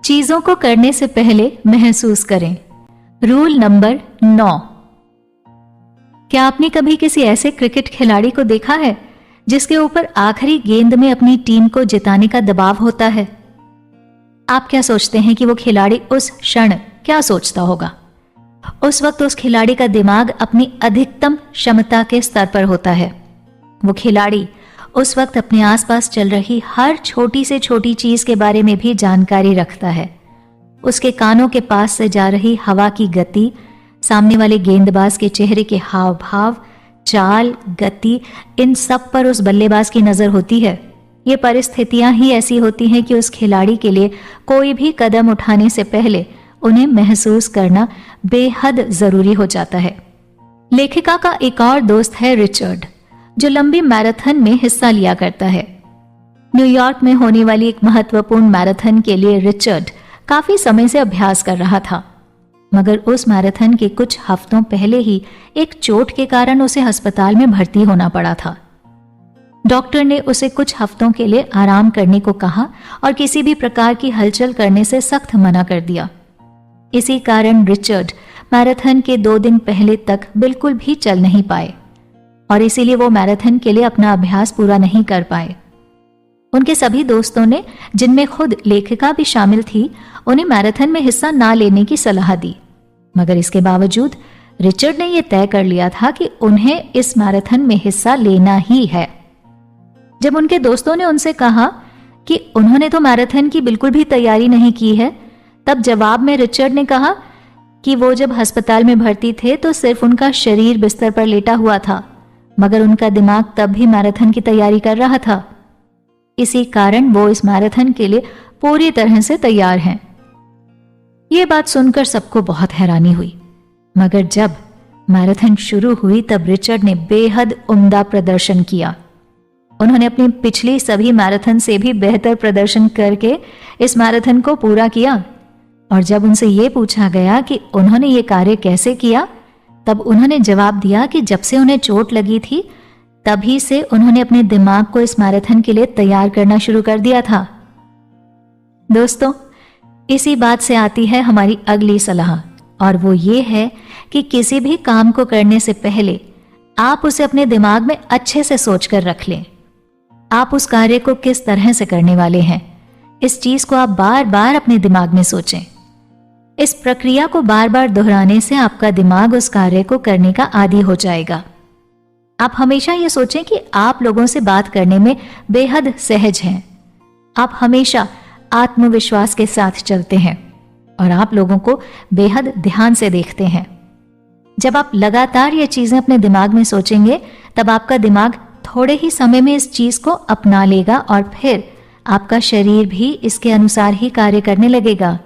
चीजों को करने से पहले महसूस करें। Rule number 9। क्या आपने कभी किसी ऐसे क्रिकेट खिलाड़ी को देखा है जिसके ऊपर आखिरी गेंद में अपनी टीम को जिताने का दबाव होता है? आप क्या सोचते हैं कि वो खिलाड़ी उस क्षण क्या सोचता होगा? उस वक्त उस खिलाड़ी का दिमाग अपनी अधिकतम क्षमता के स्तर पर होता है। वो खिलाड़ी उस वक्त अपने आसपास चल रही हर छोटी से छोटी चीज के बारे में भी जानकारी रखता है। उसके कानों के पास से जा रही हवा की गति, सामने वाले गेंदबाज के चेहरे के हाव भाव, चाल, गति, इन सब पर उस बल्लेबाज की नजर होती है। ये परिस्थितियां ही ऐसी होती हैं कि उस खिलाड़ी के लिए कोई भी कदम उठाने से पहले उन्हें महसूस करना बेहद जरूरी हो जाता है। लेखिका का एक और दोस्त है रिचर्ड, जो लंबी मैराथन में हिस्सा लिया करता है। न्यूयॉर्क में होने वाली एक महत्वपूर्ण मैराथन के लिए रिचर्ड काफी समय से अभ्यास कर रहा था, मगर उस मैराथन के कुछ हफ्तों पहले ही एक चोट के कारण उसे अस्पताल में भर्ती होना पड़ा था। डॉक्टर ने उसे कुछ हफ्तों के लिए आराम करने को कहा और किसी भी प्रकार की हलचल करने से सख्त मना कर दिया। इसी कारण रिचर्ड मैराथन के 2 दिन पहले तक बिल्कुल भी चल नहीं पाए और इसीलिए वो मैराथन के लिए अपना अभ्यास पूरा नहीं कर पाए। उनके सभी दोस्तों ने, जिनमें खुद लेखिका भी शामिल थी, उन्हें मैराथन में हिस्सा ना लेने की सलाह दी, मगर इसके बावजूद रिचर्ड ने यह तय कर लिया था कि उन्हें इस मैराथन में हिस्सा लेना ही है। जब उनके दोस्तों ने उनसे कहा कि उन्होंने तो मैराथन की बिल्कुल भी तैयारी नहीं की है, तब जवाब में रिचर्ड ने कहा कि वो जब अस्पताल में भर्ती थे तो सिर्फ उनका शरीर बिस्तर पर लेटा हुआ था, मगर उनका दिमाग तब भी मैराथन की तैयारी कर रहा था। इसी कारण वो इस मैराथन के लिए पूरी तरह से तैयार हैं। ये बात सुनकर सबको बहुत हैरानी हुई, मगर जब मैराथन शुरू हुई तब रिचर्ड ने बेहद उम्दा प्रदर्शन किया। उन्होंने अपनी पिछली सभी मैराथन से भी बेहतर प्रदर्शन करके इस मैराथन को पूरा किया। और जब उनसे ये पूछा गया कि उन्होंने ये कार्य कैसे किया, तब उन्होंने जवाब दिया कि जब से उन्हें चोट लगी थी तभी से उन्होंने अपने दिमाग को इस मैराथन के लिए तैयार करना शुरू कर दिया था। दोस्तों, इसी बात से आती है हमारी अगली सलाह, और वो ये है कि किसी भी काम को करने से पहले आप उसे अपने दिमाग में अच्छे से सोचकर रख लें। आप उस कार्य को किस तरह से करने वाले हैं, इस चीज को आप बार बार अपने दिमाग में सोचें। इस प्रक्रिया को बार बार दोहराने से आपका दिमाग उस कार्य को करने का आदी हो जाएगा। आप हमेशा ये सोचें कि आप लोगों से बात करने में बेहद सहज हैं। आप हमेशा आत्मविश्वास के साथ चलते हैं और आप लोगों को बेहद ध्यान से देखते हैं। जब आप लगातार ये चीजें अपने दिमाग में सोचेंगे, तब आपका दिमाग थोड़े ही समय में इस चीज को अपना लेगा और फिर आपका शरीर भी इसके अनुसार ही कार्य करने लगेगा।